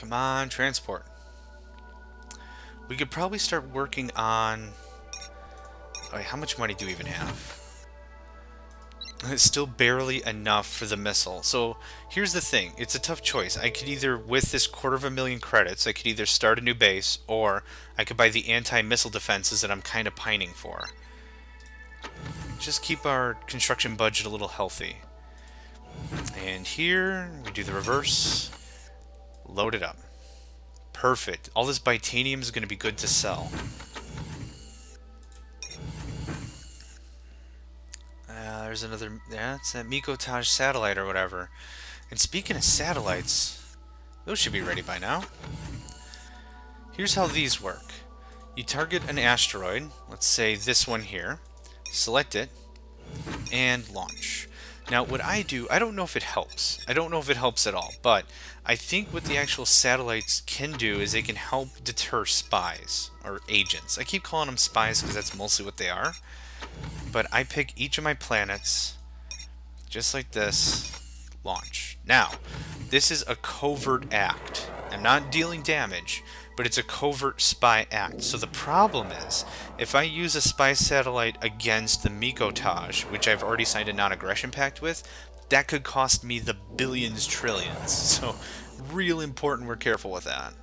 Come on, transport. We could probably start working on... Oh, how much money do we even have? It's still barely enough for the missile. So here's the thing. It's a tough choice. I could either, with this 250,000 credits, I could either start a new base, or I could buy the anti-missile defenses that I'm kind of pining for. Just keep our construction budget a little healthy. And here, we do the reverse. Load it up. Perfect. All this titanium is going to be good to sell. There's another... Yeah, it's that Megacycle satellite or whatever. And speaking of satellites, those should be ready by now. Here's how these work. You target an asteroid, let's say this one here, select it, and launch. Now what I do, I don't know if it helps. I don't know if it helps at all, but I think what the actual satellites can do is they can help deter spies, or agents. I keep calling them spies because that's mostly what they are. But I pick each of my planets, just like this, launch. Now, this is a covert act. I'm not dealing damage, but it's a covert spy act. So the problem is, if I use a spy satellite against the Megacycle, which I've already signed a non-aggression pact with, that could cost me the billions, trillions. So, real important we're careful with that.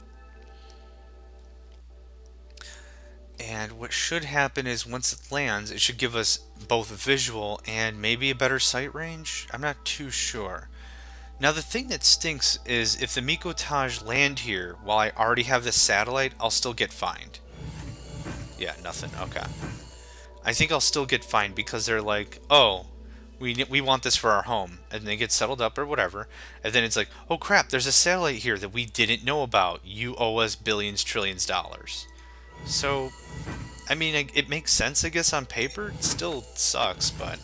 And what should happen is once it lands, it should give us both visual and maybe a better sight range. I'm not too sure. Now the thing that stinks is if the Megacycle land here while I already have this satellite, I'll still get fined. Yeah, nothing. Okay. I think I'll still get fined because they're like, oh, we want this for our home, and they get settled up or whatever, and then it's like, oh crap, there's a satellite here that we didn't know about. You owe us billions, trillions dollars. So, I mean, it makes sense, I guess, on paper. It still sucks, but...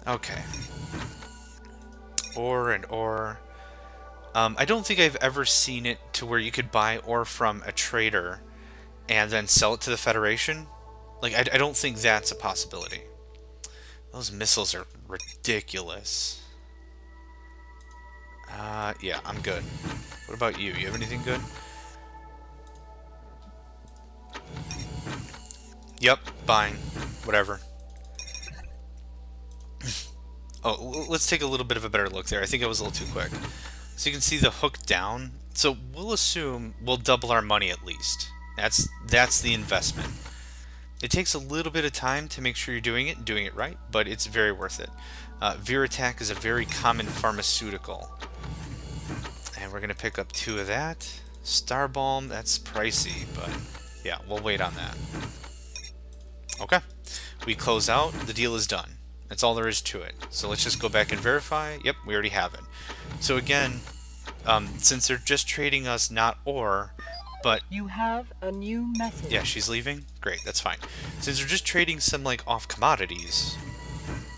Okay. Ore and ore. I don't think I've ever seen it to where you could buy ore from a trader and then sell it to the Federation. Like, I don't think that's a possibility. Those missiles are ridiculous. Yeah, I'm good. What about you? You have anything good? Yep, buying. Whatever. Oh, let's take a little bit of a better look there. I think I was a little too quick. So you can see the hook down. So we'll assume we'll double our money at least. That's the investment. It takes a little bit of time to make sure you're doing it and doing it right, but it's very worth it. Viratac is a very common pharmaceutical. And we're going to pick up 2 of that. Starbalm, that's pricey, but yeah, we'll wait on that. Okay, we close out, the deal is done. That's all there is to it. So let's just go back and verify. Yep, we already have it. So again, since they're just trading us not ore, but... You have a new message. Yeah, she's leaving? Great, that's fine. Since they're just trading some, like, off commodities,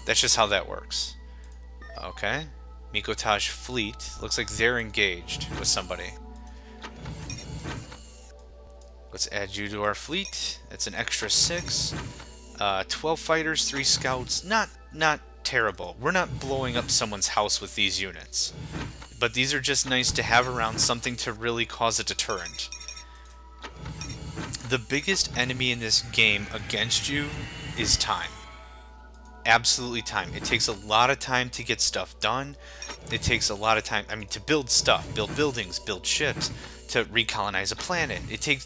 that's just how that works. Okay. Megacycle fleet. Looks like they're engaged with somebody. Let's add you to our fleet. It's an extra 6. 12 fighters, 3 scouts. Not terrible. We're not blowing up someone's house with these units. But these are just nice to have around, something to really cause a deterrent. The biggest enemy in this game against you is time. Absolutely time. It takes a lot of time to get stuff done. It takes a lot of time, I mean, to build stuff, build buildings, build ships, to recolonize a planet.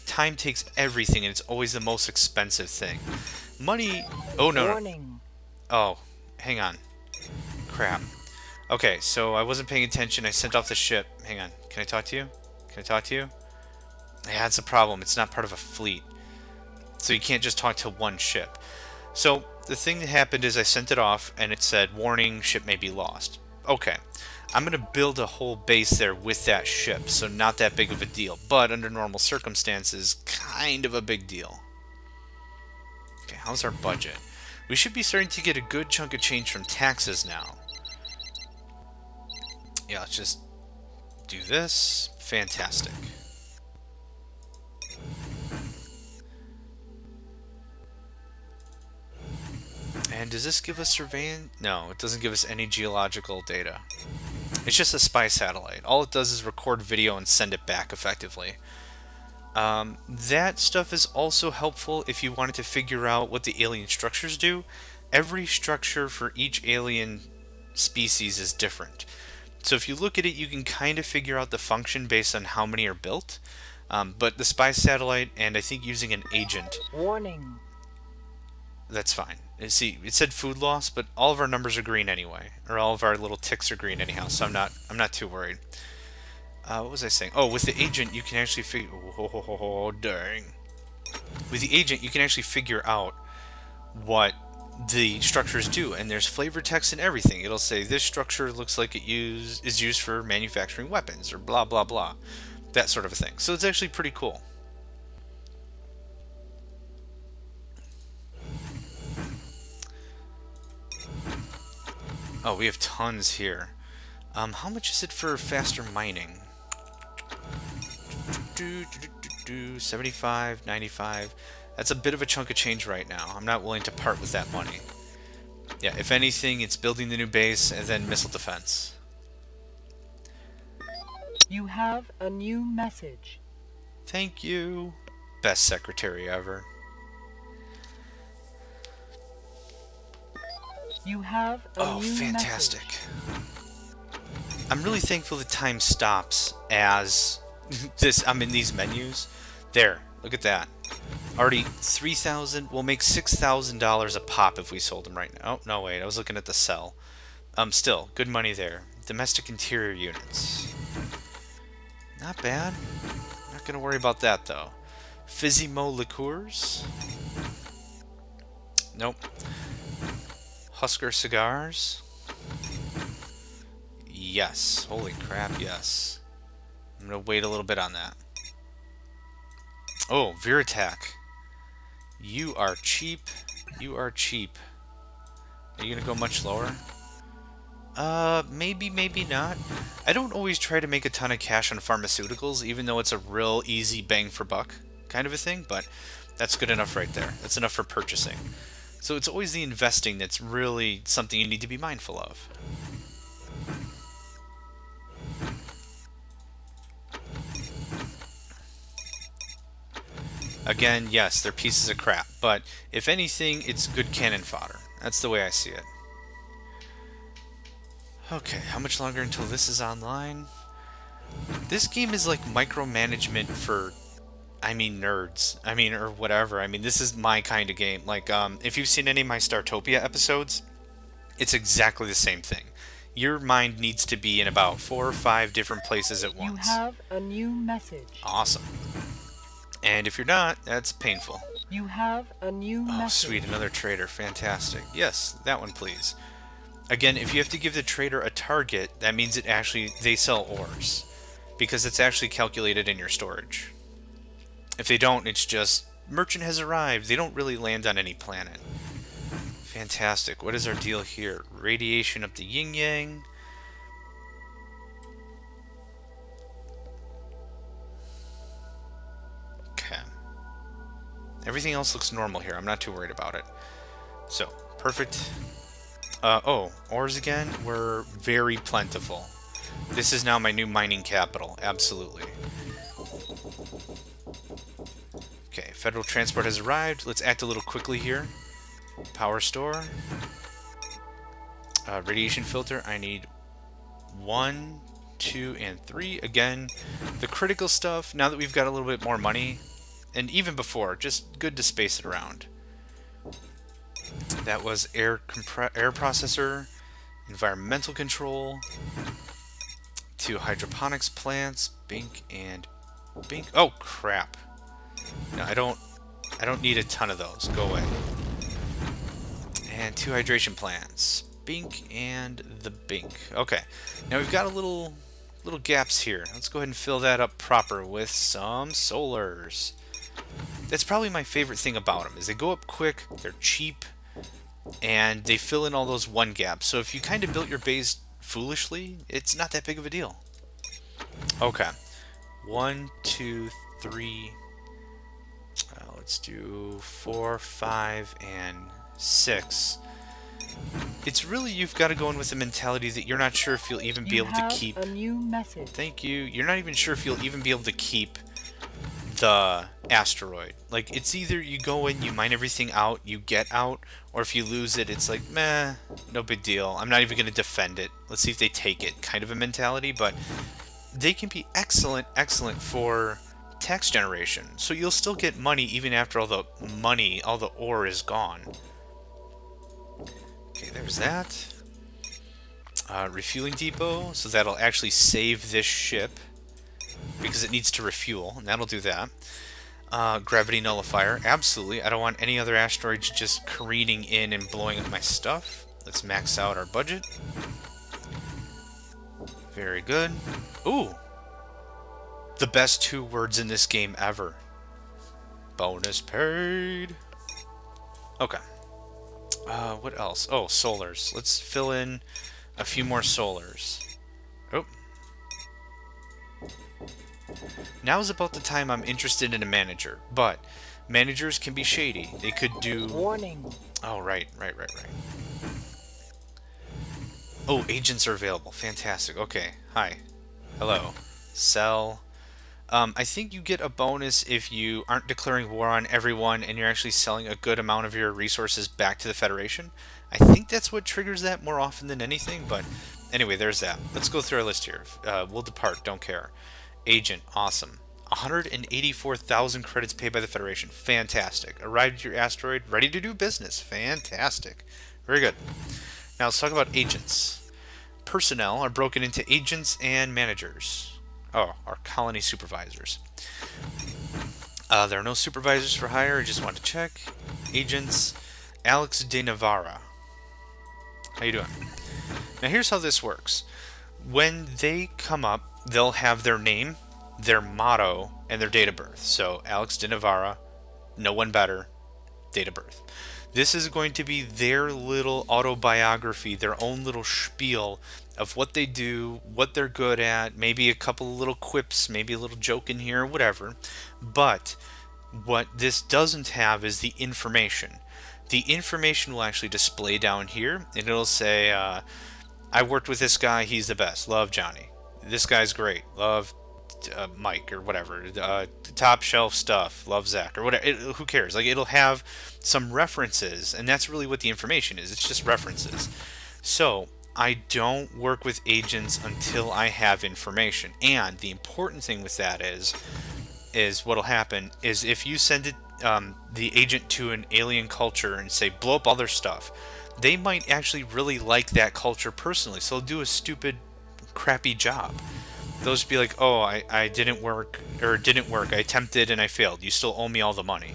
Time takes everything, and it's always the most expensive thing. Money... Oh, no. Warning. Oh, hang on. Crap. Okay, so I wasn't paying attention. I sent off the ship. Hang on. Can I talk to you? Can I talk to you? Yeah, it's a problem. It's not part of a fleet. So you can't just talk to one ship. So the thing that happened is I sent it off, and it said, warning, ship may be lost. Okay. I'm going to build a whole base there with that ship, so not that big of a deal. But under normal circumstances, kind of a big deal. Okay, how's our budget? We should be starting to get a good chunk of change from taxes now. Yeah, let's just do this. Fantastic. And does this give us surveying? No, it doesn't give us any geological data. It's just a spy satellite. All it does is record video and send it back effectively. That stuff is also helpful if you wanted to figure out what the alien structures do. Every structure for each alien species is different. So if you look at it, you can kind of figure out the function based on how many are built. But the spy satellite, and I think using an agent, Warning. that's fine. See, it said food loss, but all of our numbers are green anyway, or all of our little ticks are green anyhow. So I'm not too worried. What was I saying? Oh, with the agent, you can actually figure. Oh, dang. With the agent, you can actually figure out what the structures do, and there's flavor text and everything. It'll say this structure looks like is used for manufacturing weapons, or blah blah blah, that sort of a thing. So it's actually pretty cool. Oh, we have tons here. How much is it for faster mining? 75, 95. That's a bit of a chunk of change right now. I'm not willing to part with that money. Yeah, if anything, it's building the new base and then missile defense. You have a new message. Thank you. Best secretary ever. You have a new fantastic. message. I'm really thankful that time stops as I'm in these menus. There, look at that. Already 3,000. We'll make $6,000 a pop if we sold them right now. Oh, no, wait. I was looking at the sell. Still, good money there. Domestic interior units. Not bad. Not going to worry about that, though. Fizzimo liqueurs. Nope. Husker cigars. Yes. Holy crap, yes. I'm going to wait a little bit on that. Oh, Viratak. You are cheap. You are cheap. Are you going to go much lower? Maybe, maybe not. I don't always try to make a ton of cash on pharmaceuticals, even though it's a real easy bang for buck kind of a thing, but that's good enough right there. That's enough for purchasing. So it's always the investing that's really something you need to be mindful of. Again, yes, they're pieces of crap, but if anything, it's good cannon fodder. That's the way I see it. Okay, how much longer until this is online? This game is like micromanagement for, nerds. Or whatever. This is my kind of game. Like, if you've seen any of my Startopia episodes, it's exactly the same thing. Your mind needs to be in about 4 or 5 different places at once. You have a new message. Awesome. And if you're not, that's painful. You have a new message. Oh, sweet, another trader. Fantastic. Yes, that one, please. Again, if you have to give the trader a target, that means they sell ores. Because it's actually calculated in your storage. If they don't, it's just, merchant has arrived. They don't really land on any planet. Fantastic. What is our deal here? Radiation up the yin-yang. Okay. Everything else looks normal here. I'm not too worried about it. So, perfect. Ores again were very plentiful. This is now my new mining capital. Absolutely. Okay, federal transport has arrived. Let's act a little quickly here. Power store. Radiation filter. I need 1, 2, and 3. Again, the critical stuff, now that we've got a little bit more money, and even before, just good to space it around. That was air processor, environmental control, 2 hydroponics plants, Bink and Bink. Oh crap! No, I don't need a ton of those. Go away. And 2 hydration plants, Bink and the Bink. Okay, now we've got a little gaps here. Let's go ahead and fill that up proper with some solars. That's probably my favorite thing about them, is they go up quick, they're cheap, and they fill in all those one gaps. So if you kind of built your base foolishly, it's not that big of a deal. Okay. 1, 2, 3. Let's do 4, 5, and 6. It's really, you've got to go in with the mentality that you're not sure if you'll even be You able to have keep... a new message. Thank you. You're not even sure if you'll even be able to keep the asteroid. Like, it's either you go in, you mine everything out, you get out, or if you lose it, it's like, meh, no big deal. I'm not even going to defend it. Let's see if they take it, kind of a mentality. But they can be excellent for tax generation. So you'll still get money even after all the money, all the ore is gone. Okay, there's that. Refueling depot, so that'll actually save this ship because it needs to refuel, and that'll do that. Gravity nullifier, absolutely. I don't want any other asteroids just careening in and blowing up my stuff. Let's max out our budget. Very good. Ooh! The best 2 words in this game ever. Bonus paid. Okay. What else? Oh, solars. Let's fill in a few more solars. Oh. Now's about the time I'm interested in a manager, but managers can be shady. They could do... Warning. Oh, right. Oh, agents are available. Fantastic. Okay. Hi. Hello. Sell. I think you get a bonus if you aren't declaring war on everyone and you're actually selling a good amount of your resources back to the Federation. I think that's what triggers that more often than anything, but anyway, there's that. Let's go through our list here. We'll depart, don't care. Agent, awesome. 184,000 credits paid by the Federation. Fantastic. Arrived at your asteroid, ready to do business. Fantastic. Very good. Now let's talk about agents. Personnel are broken into agents and managers. Oh, our colony supervisors. There are no supervisors for hire. I just want to check. Agents. Alex de Navarra. How you doing? Now here's how this works. When they come up, they'll have their name, their motto, and their date of birth. So Alex de Navarra, no one better, date of birth. This is going to be their little autobiography, their own little spiel of what they do, what they're good at, maybe a couple of little quips, maybe a little joke in here, whatever. But what this doesn't have is the information. The information will actually display down here, and it'll say, I worked with this guy, he's the best, love Johnny. This guy's great, love Mike, or whatever, top shelf stuff, love Zach, or whatever. Who cares? Like, it'll have some references, and that's really what the information is. It's just references. So I don't work with agents until I have information. And the important thing with that is what'll happen is if you send it, the agent to an alien culture and say blow up all their stuff, they might actually really like that culture personally. So they'll do a stupid, crappy job. They'll just be like, oh, I didn't work, or it didn't work. I attempted and I failed. You still owe me all the money.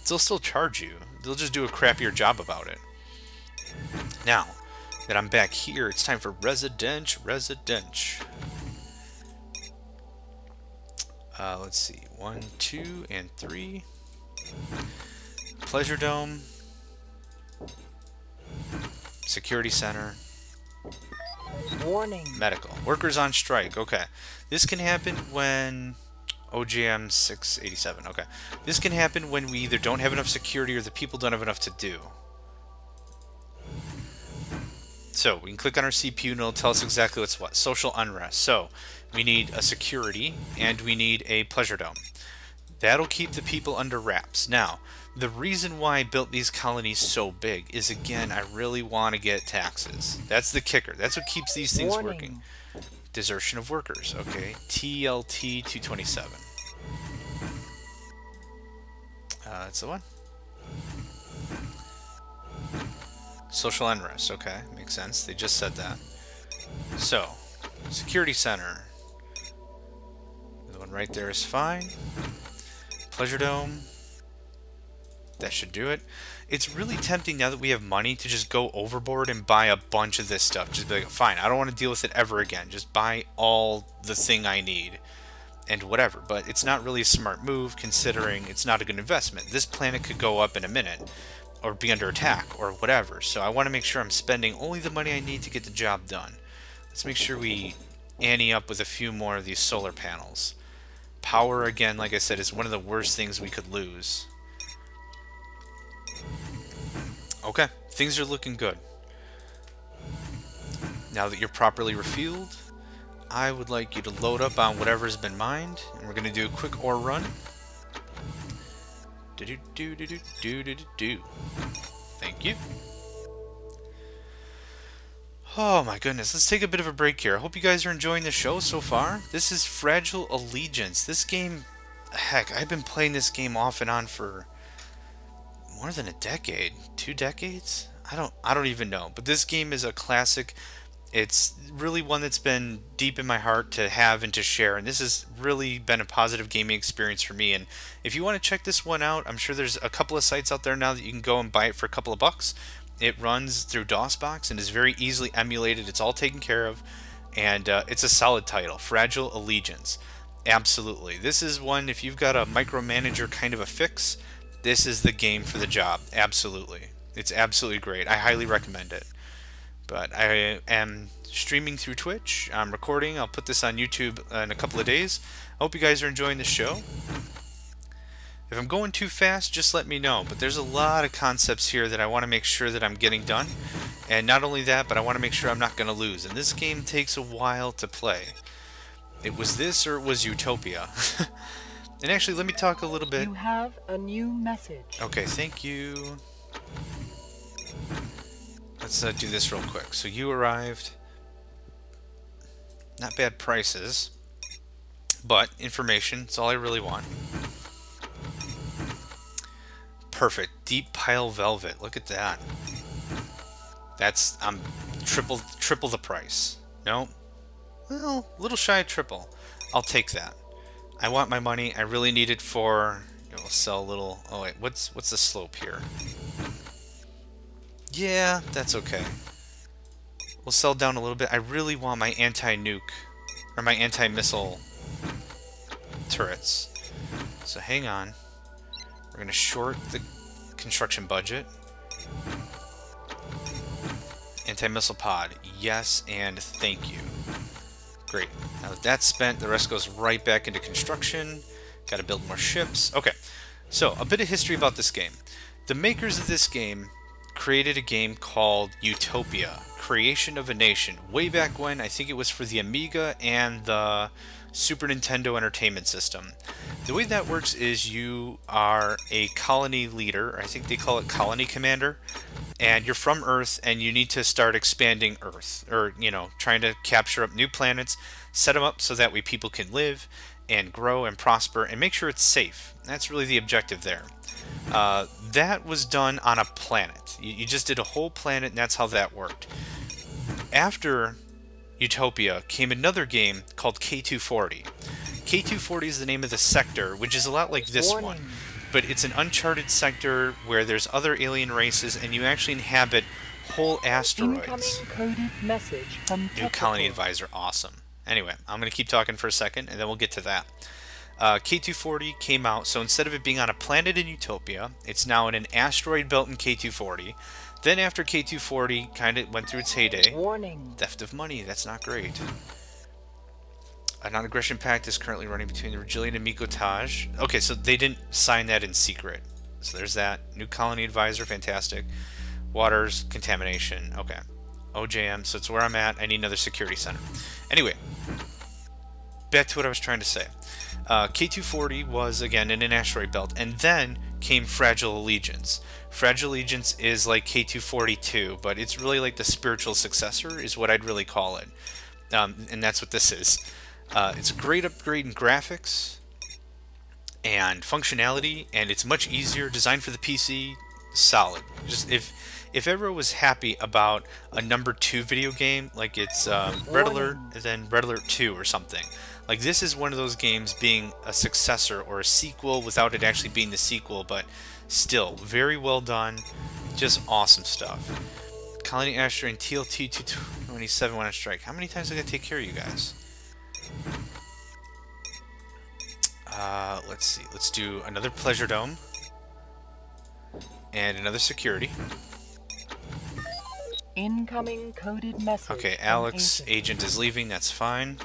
They'll still charge you. They'll just do a crappier job about it. Now that I'm back here, it's time for residence. Let's see, 1, 2, and 3. Pleasure Dome, Security Center, Warning. Medical. Workers on strike. Okay. This can happen when... OGM 687. Okay. This can happen when we either don't have enough security or the people don't have enough to do. So, we can click on our CPU and it'll tell us exactly what's what. Social unrest. So, we need a security and we need a pleasure dome. That'll keep the people under wraps. Now, the reason why I built these colonies so big is, again, I really want to get taxes. That's the kicker. That's what keeps these things Warning. working. Desertion of workers. Okay. TLT 227. That's the one. Social unrest. Okay. Makes sense. They just said that. So, security center. The one right there is fine. Pleasure dome. That should do it. It's really tempting now that we have money to just go overboard and buy a bunch of this stuff. Just be like, fine, I don't want to deal with it ever again. Just buy all the thing I need and whatever. But it's not really a smart move considering it's not a good investment. This planet could go up in a minute or be under attack or whatever. So I want to make sure I'm spending only the money I need to get the job done. Let's make sure we ante up with a few more of these solar panels. Power, again, like I said, is one of the worst things we could lose. Okay, things are looking good. Now that you're properly refueled, I would like you to load up on whatever's been mined, and we're going to do a quick ore run. Do-do-do-do-do-do-do-do. Thank you. Oh my goodness, let's take a bit of a break here. I hope you guys are enjoying the show so far. This is Fragile Allegiance. This game, heck, I've been playing this game off and on for more than a decade, 2 decades? I don't even know. But this game is a classic. It's really one that's been deep in my heart to have and to share, and this has really been a positive gaming experience for me. And if you want to check this one out, I'm sure there's a couple of sites out there now that you can go and buy it for a couple of bucks. It runs through DOSBox and is very easily emulated. It's all taken care of, and it's a solid title, Fragile Allegiance. Absolutely. This is one, if you've got a micromanager kind of a fix, this is the game for the job. Absolutely. It's absolutely great. I highly recommend it. But I am streaming through Twitch. I'm recording. I'll put this on YouTube in a couple of days. I hope you guys are enjoying the show. If I'm going too fast, just let me know. But there's a lot of concepts here that I want to make sure that I'm getting done. And not only that, but I want to make sure I'm not going to lose. And this game takes a while to play. It was this or it was Utopia. And actually, let me talk a little bit. You have a new message. Okay, thank you. Let's do this real quick. So you arrived. Not bad prices. But information, it's all I really want. Perfect. Deep pile velvet. Look at that. That's triple the price. No? Well, a little shy of triple. I'll take that. I want my money. I really need it for... We'll sell a little... Oh wait, what's the slope here? Yeah, that's okay. We'll sell down a little bit. I really want my anti-nuke, or my anti-missile turrets. So hang on. We're going to short the construction budget. Anti-missile pod. Yes, and thank you. Great. Now that that's spent, the rest goes right back into construction. Got to build more ships. Okay. So, a bit of history about this game. The makers of this game created a game called Utopia, Creation of a Nation, way back when. I think it was for the Amiga and the Super Nintendo Entertainment System. The way that works is you are a colony leader, I think they call it colony commander, and you're from Earth and you need to start expanding Earth, or, you know, trying to capture up new planets, set them up so that way people can live and grow and prosper and make sure it's safe. That's really the objective there. That was done on a planet. You just did a whole planet, and that's how that worked. After Utopia came another game called K240. K240 is the name of the sector, which is a lot like this one, but it's an uncharted sector where there's other alien races, and you actually inhabit whole asteroids. Incoming coded message from New colony TetraCorp. advisor, awesome. Anyway, I'm going to keep talking for a second, and then we'll get to that. K240 came out, so instead of it being on a planet in Utopia, it's now in an asteroid belt in K240. Then after K240 kind of went through its heyday, Warning. theft of money, that's not great. A non-aggression pact is currently running between the Virgilian and Megacycle. Okay, so they didn't sign that in secret. So there's that. New colony advisor, fantastic. Waters, contamination, okay. OJM, so it's where I'm at. I need another security center. Anyway, back to what I was trying to say. K240 was, again, in an asteroid belt, and then came Fragile Allegiance. Fragile Allegiance is like K242, but it's really like the spiritual successor, is what I'd really call it. And that's what this is. It's a great upgrade in graphics and functionality, and it's much easier, designed for the PC, solid. Just if ever was happy about a number 2 video game, like it's Red Alert and then Red Alert 2 or something, like this is one of those games being a successor or a sequel without it actually being the sequel, but still very well done, just awesome stuff. Colony Asher and TLT 227 went on strike. How many times did I take care of you guys? Let's see. Let's do another Pleasure Dome and another security. Incoming coded message. Okay, from Alex, agent is leaving. That's fine.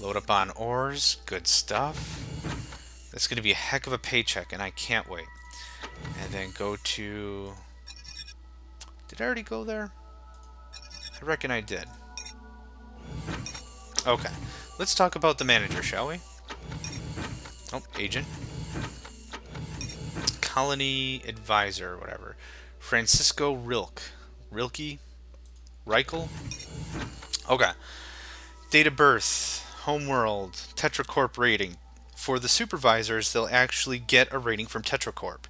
Load up on ores. Good stuff. That's going to be a heck of a paycheck, and I can't wait. And then go to... Did I already go there? I reckon I did. Okay. Let's talk about the manager, shall we? Oh, agent. Colony advisor, or whatever. Francisco Rilke? Reichel? Okay. Date of birth, homeworld, TetraCorp rating. For the supervisors, they'll actually get a rating from TetraCorp.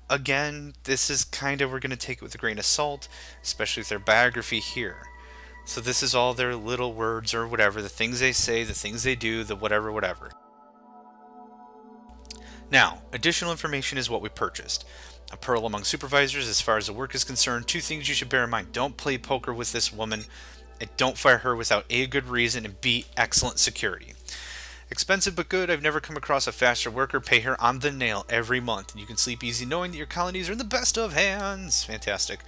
Again, this is kind of, we're going to take it with a grain of salt, especially with their biography here. So this is all their little words or whatever, the things they say, the things they do, the whatever, whatever. Now, additional information is what we purchased. A pearl among supervisors as far as the work is concerned. Two things you should bear in mind. Don't play poker with this woman. And don't fire her without A, good reason, and B, excellent security. Expensive but good. I've never come across a faster worker. Pay her on the nail every month. And you can sleep easy knowing that your colonies are in the best of hands. Fantastic.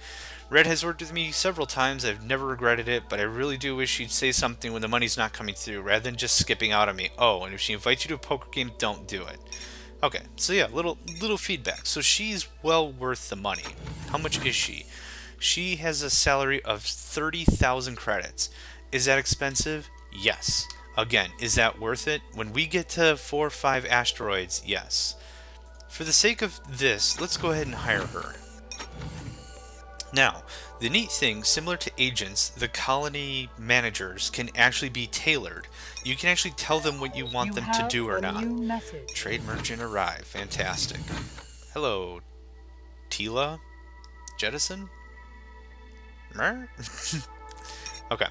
Red has worked with me several times. I've never regretted it, but I really do wish she'd say something when the money's not coming through, rather than just skipping out on me. Oh, and if she invites you to a poker game, don't do it. Okay, so yeah, little feedback. So she's well worth the money. How much is she? She has a salary of 30,000 credits. Is that expensive? Yes. Again, is that worth it? When we get to 4 or 5 asteroids, yes. For the sake of this, let's go ahead and hire her. Now, the neat thing, similar to agents, the colony managers can actually be tailored. You can actually tell them what you want them to do or not. Trade merchant arrive. Fantastic. Hello, Tila? Jettison? Mer? Okay.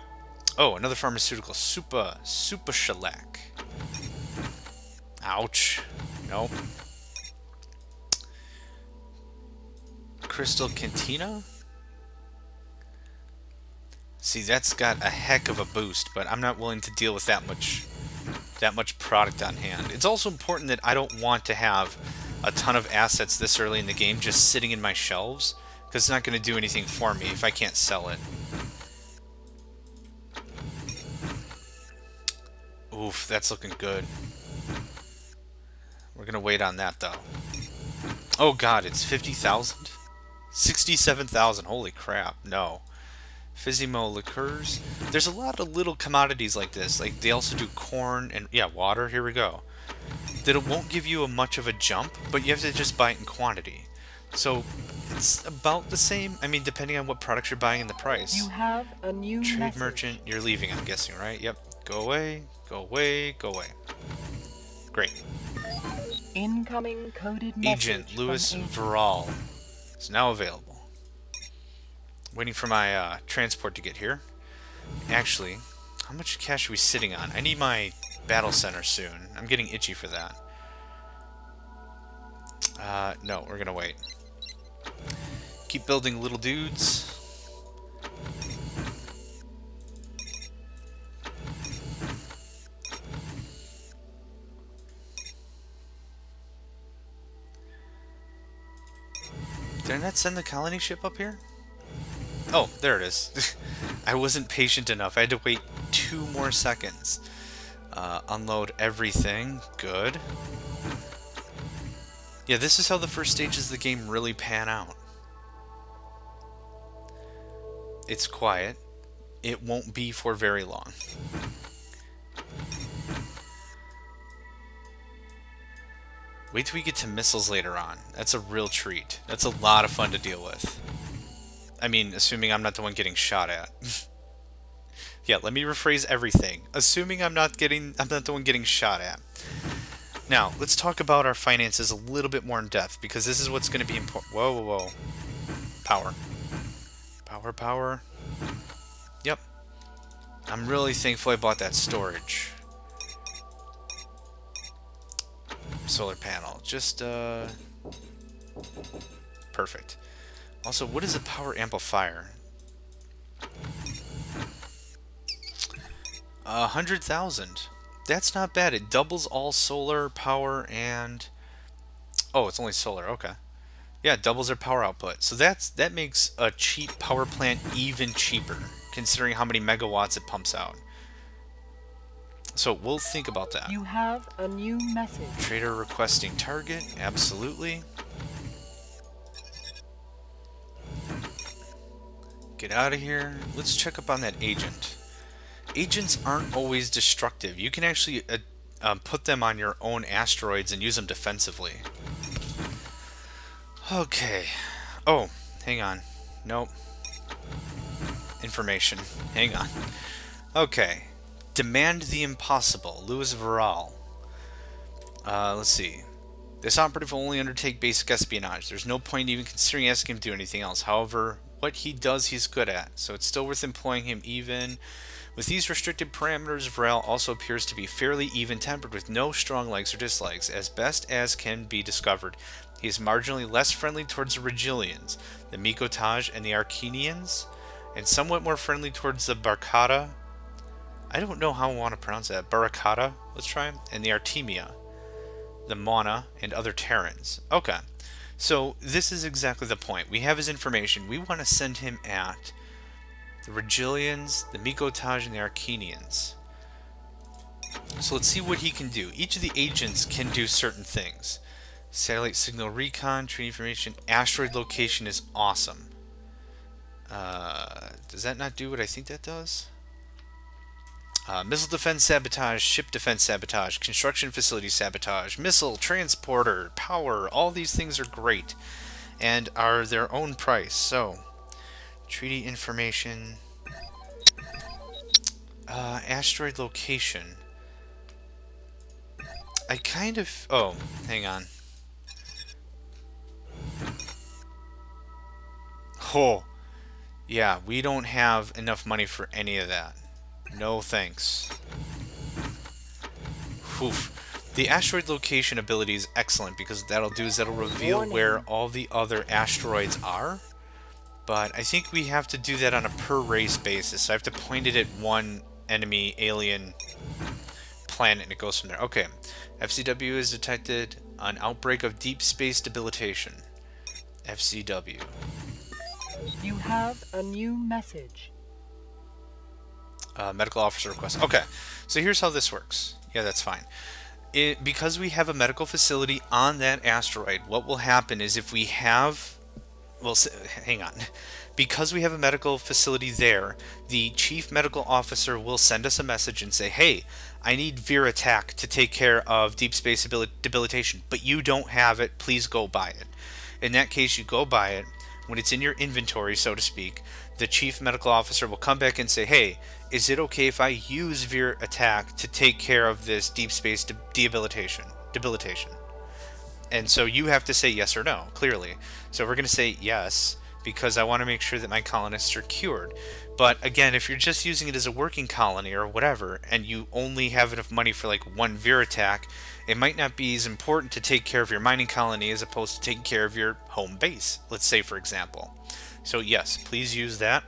Oh, another pharmaceutical. Super shellac. Ouch. Nope. Crystal Cantina? See, that's got a heck of a boost, but I'm not willing to deal with that much product on hand. It's also important that I don't want to have a ton of assets this early in the game just sitting in my shelves, because it's not going to do anything for me if I can't sell it. Oof, that's looking good. We're going to wait on that, though. Oh god, it's 50,000? 67,000, holy crap, no. Fizimo liqueurs. There's a lot of little commodities like this. Like, they also do corn and, yeah, water, here we go. That it won't give you much of a jump, but you have to just buy it in quantity. So, it's about the same. I mean, depending on what products you're buying and the price. You have a new Trade merchant, you're leaving, I'm guessing, right? Yep. Go away, go away, go away. Great. Incoming coded message. Agent Louis Verall is now available. Waiting for my transport to get here. Actually, how much cash are we sitting on? I need my battle center soon. I'm getting itchy for that. No, we're gonna wait. Keep building little dudes. Did I not send the colony ship up here? Oh, there it is. I wasn't patient enough. I had to wait 2 more seconds. Unload everything. Good. Yeah, this is how the first stages of the game really pan out. It's quiet. It won't be for very long. Wait till we get to missiles later on. That's a real treat. That's a lot of fun to deal with. I mean, assuming I'm not the one getting shot at. Yeah, let me rephrase everything. Assuming I'm not the one getting shot at. Now, let's talk about our finances a little bit more in depth, because this is what's going to be important. Whoa, whoa, whoa. Power. Power, power. Yep. I'm really thankful I bought that storage. Solar panel. Just, perfect. Also, what is a power amplifier? 100,000. That's not bad. It doubles all solar power and... Oh, it's only solar. Okay. Yeah, it doubles their power output. So that makes a cheap power plant even cheaper, considering how many megawatts it pumps out. So we'll think about that. You have a new message. Trader requesting target. Absolutely. Get out of here. Let's check up on that agent. Agents aren't always destructive. You can actually put them on your own asteroids and use them defensively. Okay. Oh, hang on. Nope. Information. Hang on. Okay. Demand the impossible. Louis Verral. Let's see. This operative will only undertake basic espionage. There's no point even considering asking him to do anything else. However, what he does, he's good at. So it's still worth employing him even. With these restricted parameters, Verral also appears to be fairly even-tempered with no strong likes or dislikes, as best as can be discovered. He is marginally less friendly towards the Regilians, the Mikotaj, and the Arcanians, and somewhat more friendly towards the Barkata. I don't know how I want to pronounce that. Barakata, let's try, and the Artemia, the Mana, and other Terrans. Okay, so this is exactly the point. We have his information. We want to send him at the Regilians, the Mikotaj, and the Arcanians. So let's see what he can do. Each of the agents can do certain things. Satellite signal recon, tree information, asteroid location is awesome. Does that not do what I think that does? Missile defense sabotage, ship defense sabotage, construction facility sabotage, missile, transporter, power, all these things are great and are their own price. So, treaty information, asteroid location. I kind of... Oh, hang on. Oh, yeah, we don't have enough money for any of that. No thanks. Oof. The asteroid location ability is excellent because that'll reveal where all the other asteroids are. But I think we have to do that on a per race basis. So I have to point it at one enemy alien planet and it goes from there. Okay. FCW has detected an outbreak of deep space debilitation. FCW. You have a new message. Medical officer request. Okay, so here's how this works. Yeah, that's fine. Because we have a medical facility on that asteroid, what will happen is if we have... Well, hang on. Because we have a medical facility there, the chief medical officer will send us a message and say, hey, I need Verattack to take care of deep space debilitation, but you don't have it, please go buy it. In that case, you go buy it. When it's in your inventory, so to speak, the chief medical officer will come back and say, hey, is it okay if I use Verattack to take care of this deep space debilitation? And so you have to say yes or no, clearly. So we're going to say yes, because I want to make sure that my colonists are cured. But again, if you're just using it as a working colony or whatever, and you only have enough money for like one Verattack, it might not be as important to take care of your mining colony as opposed to taking care of your home base, let's say, for example. So yes, please use that.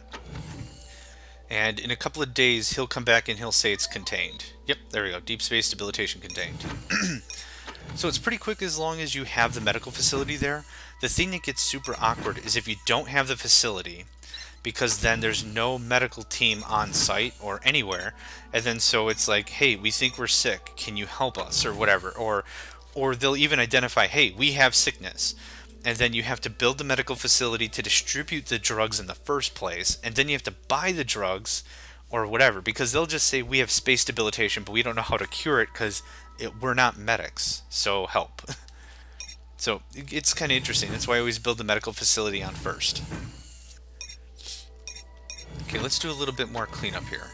And in a couple of days, he'll come back and he'll say it's contained. Yep, there we go. Deep space debilitation contained. So it's pretty quick as long as you have the medical facility there. The thing that gets super awkward is if you don't have the facility, because then there's no medical team on site or anywhere, and then so it's like, hey, we think we're sick, can you help us, or whatever, or they'll even identify, hey, we have sickness, and then you have to build the medical facility to distribute the drugs in the first place, and then you have to buy the drugs or whatever, because they'll just say we have space debilitation, but we don't know how to cure it because we're not medics, so help. So it's kind of interesting. That's why I always build the medical facility on first. Okay, let's do a little bit more cleanup here.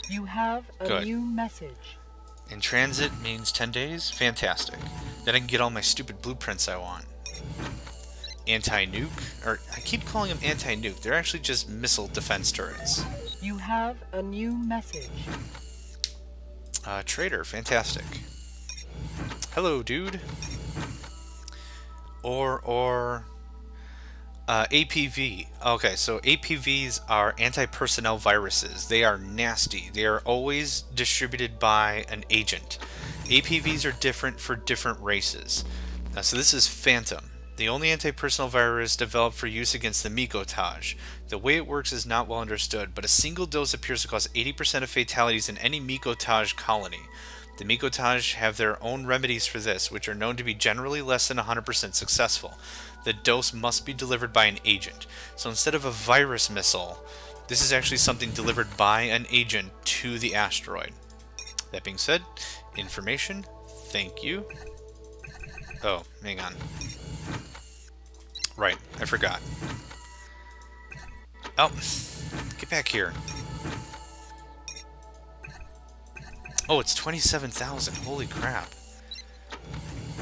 You have a new message. In transit means 10 days? Fantastic. Then I can get all my stupid blueprints I want. Anti-nuke? Or, I keep calling them anti-nuke. They're actually just missile defense turrets. You have a new message. Trader, fantastic. Hello, dude. APV. Okay, so APVs are anti-personnel viruses. They are nasty. They are always distributed by an agent. APVs are different for different races. So this is Phantom, the only anti-personnel virus developed for use against the Mikotaj. The way it works is not well understood, but a single dose appears to cause 80% of fatalities in any Mikotaj colony. The Mikotaj have their own remedies for this, which are known to be generally less than 100% successful. The dose must be delivered by an agent. So instead of a virus missile, this is actually something delivered by an agent to the asteroid. That being said, information, thank you. Oh, hang on. Right, I forgot. Oh, get back here. Oh, it's 27,000. Holy crap.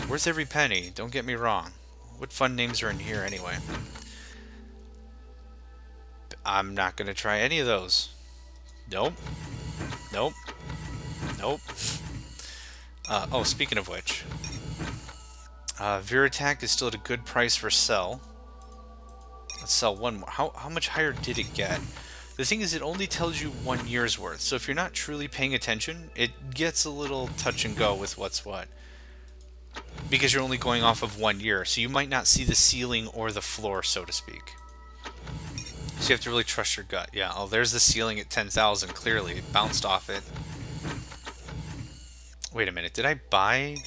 Worth every penny, don't get me wrong. What fun names are in here anyway? I'm not going to try any of those. Nope. Nope. Nope. Oh, speaking of which. Viratak is still at a good price for sell. Let's sell one more. How much higher did it get? The thing is, it only tells you 1 year's worth. So if you're not truly paying attention, it gets a little touch and go with what's what. Because you're only going off of 1 year. So you might not see the ceiling or the floor, so to speak. So you have to really trust your gut. Yeah, oh, there's the ceiling at 10,000. Clearly, it bounced off it. Wait a minute, did I buy...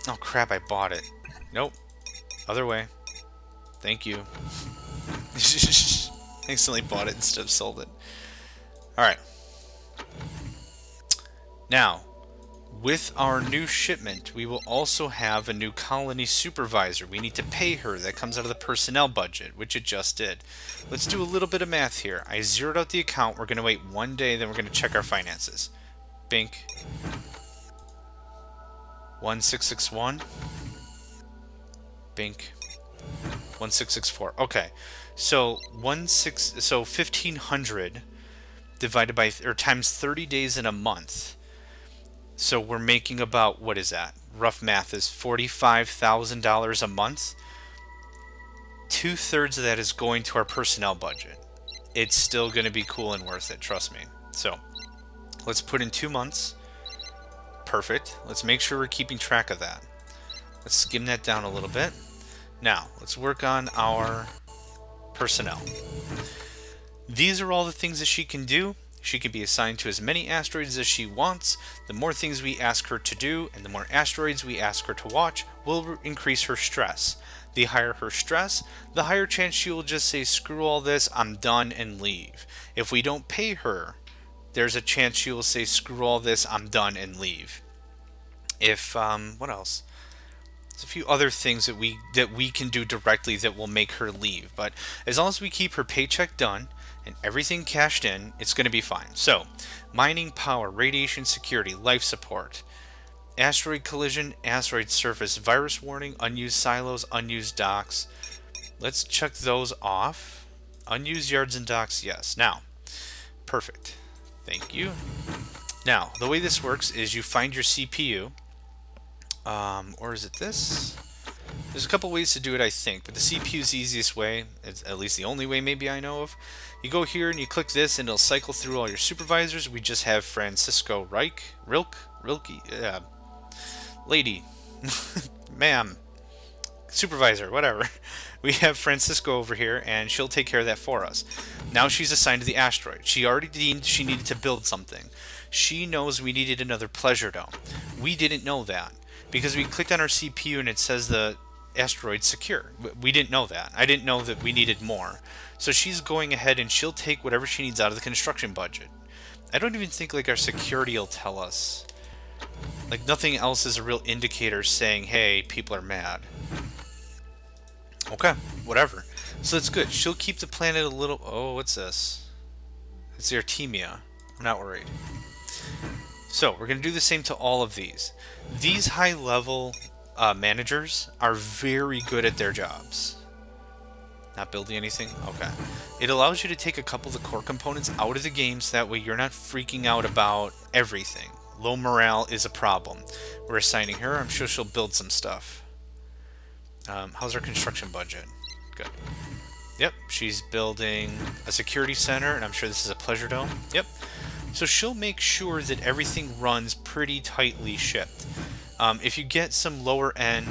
Oh crap, I bought it. Nope. Other way. Thank you. Instantly bought it instead of sold it. Alright. Now, with our new shipment, we will also have a new colony supervisor. We need to pay her. That comes out of the personnel budget, which it just did. Let's do a little bit of math here. I zeroed out the account. We're going to wait 1 day, then we're going to check our finances. Bink. 1661. Bink. 1664. Okay. So 1500 divided by or times 30 days in a month. So we're making about, what is that? Rough math is $45,000 a month. 2/3 of that is going to our personnel budget. It's still going to be cool and worth it, trust me. So let's put in 2 months. Perfect. Let's make sure we're keeping track of that. Let's skim that down a little bit. Now, let's work on our personnel. These are all the things that she can do. She can be assigned to as many asteroids as she wants. The more things we ask her to do, and the more asteroids we ask her to watch, will increase her stress. The higher her stress, the higher chance she will just say, screw all this, I'm done, and leave. If we don't pay her, there's a chance she will say, screw all this, I'm done, and leave. If, what else? There's a few other things that we can do directly that will make her leave. But as long as we keep her paycheck done and everything cashed in, it's going to be fine. So, mining power, radiation security, life support, asteroid collision, asteroid surface, virus warning, unused silos, unused docks. Let's check those off. Unused yards and docks, yes. Now, perfect. Thank you. Now, the way this works is you find your CPU. Or is it this? There's a couple ways to do it, I think, but the CPU is the easiest way. It's at least the only way maybe I know of. You go here and you click this and it'll cycle through all your supervisors. We just have Francisco Rilke, lady, ma'am, supervisor, whatever. We have Francisco over here and she'll take care of that for us. Now she's assigned to the asteroid. She already deemed she needed to build something. She knows we needed another pleasure dome. We didn't know that, because we clicked on our CPU and it says the asteroid's secure. We didn't know that. I didn't know that we needed more. So she's going ahead and she'll take whatever she needs out of the construction budget. I don't even think like our security will tell us. Like nothing else is a real indicator saying, hey, people are mad. Okay, whatever. So that's good. She'll keep the planet a little... Oh, what's this? It's the Artemia. I'm not worried. So, we're going to do the same to all of these. These high-level managers are very good at their jobs. Not building anything? Okay. It allows you to take a couple of the core components out of the game, so that way you're not freaking out about everything. Low morale is a problem. We're assigning her. I'm sure she'll build some stuff. How's our construction budget? Good. Yep, she's building a security center, and I'm sure this is a pleasure dome. Yep. So she'll make sure that everything runs pretty tightly shipped. If you get some lower end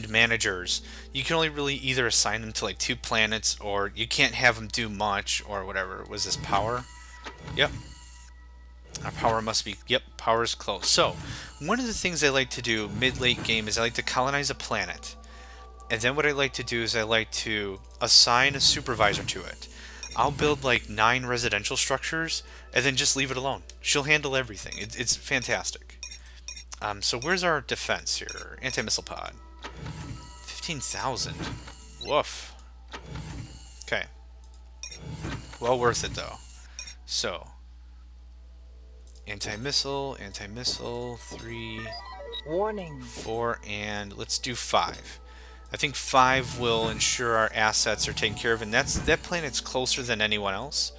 managers, you can only really either assign them to like 2 planets, or you can't have them do much, or whatever. Was this power? Yep. Our power must be... Yep, power is close. So, one of the things I like to do mid-late game is I like to colonize a planet. And then what I like to do is I like to assign a supervisor to it. I'll build like 9 residential structures and then just leave it alone. She'll handle everything. It's fantastic. So where's our defense here? Anti-missile pod. 15,000. Woof. Okay. Well worth it though. So, anti-missile, 3, Warning. 4, and let's do 5. I think 5 will ensure our assets are taken care of, and that planet's closer than anyone else.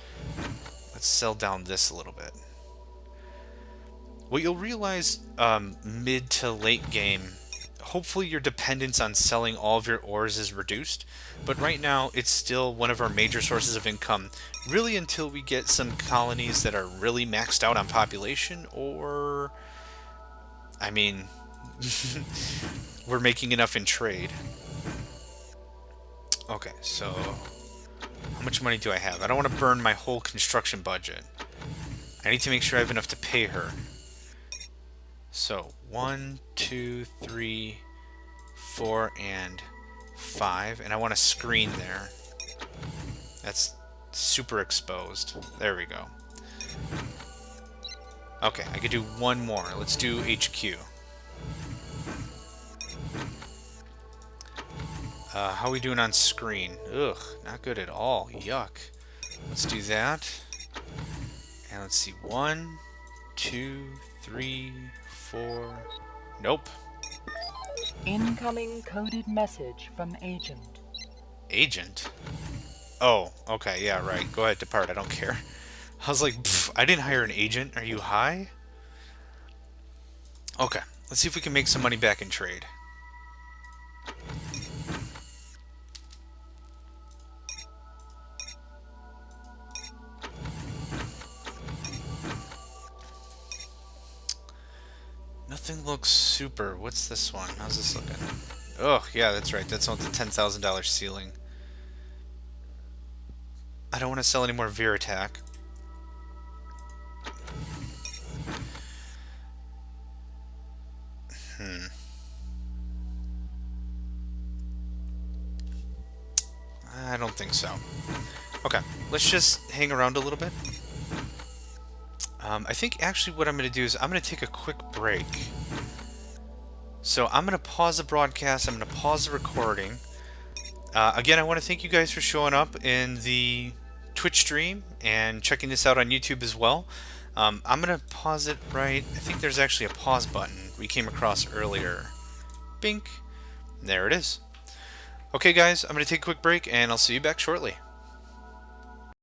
Let's sell down this a little bit. What you'll realize mid to late game, hopefully your dependence on selling all of your ores is reduced, but right now it's still one of our major sources of income, really until we get some colonies that are really maxed out on population, or, I mean, we're making enough in trade. Okay, so how much money do I have? I don't want to burn my whole construction budget. I need to make sure I have enough to pay her. So 1, 2, 3, 4, and 5, and I want a screen there. That's super exposed. There we go. Okay, I could do one more. Let's do HQ. How are we doing on screen? Ugh, not good at all. Yuck. Let's do that. And let's see. 1, 2, 3, 4. Nope. Incoming coded message from agent. Agent? Oh, okay. Yeah, right. Go ahead, depart. I don't care. I was like, I didn't hire an agent. Are you high? Okay. Let's see if we can make some money back in trade. Nothing looks super. What's this one? How's this looking? Oh, yeah, that's right. That's on the $10,000 ceiling. I don't want to sell any more Veritach. I don't think so. Okay, let's just hang around a little bit. I think actually what I'm going to do is I'm going to take a quick break. So I'm going to pause the broadcast. I'm going to pause the recording. Again, I want to thank you guys for showing up in the Twitch stream and checking this out on YouTube as well. I'm going to pause it right. I think there's actually a pause button we came across earlier. Bink. There it is. Okay, guys, I'm going to take a quick break, and I'll see you back shortly.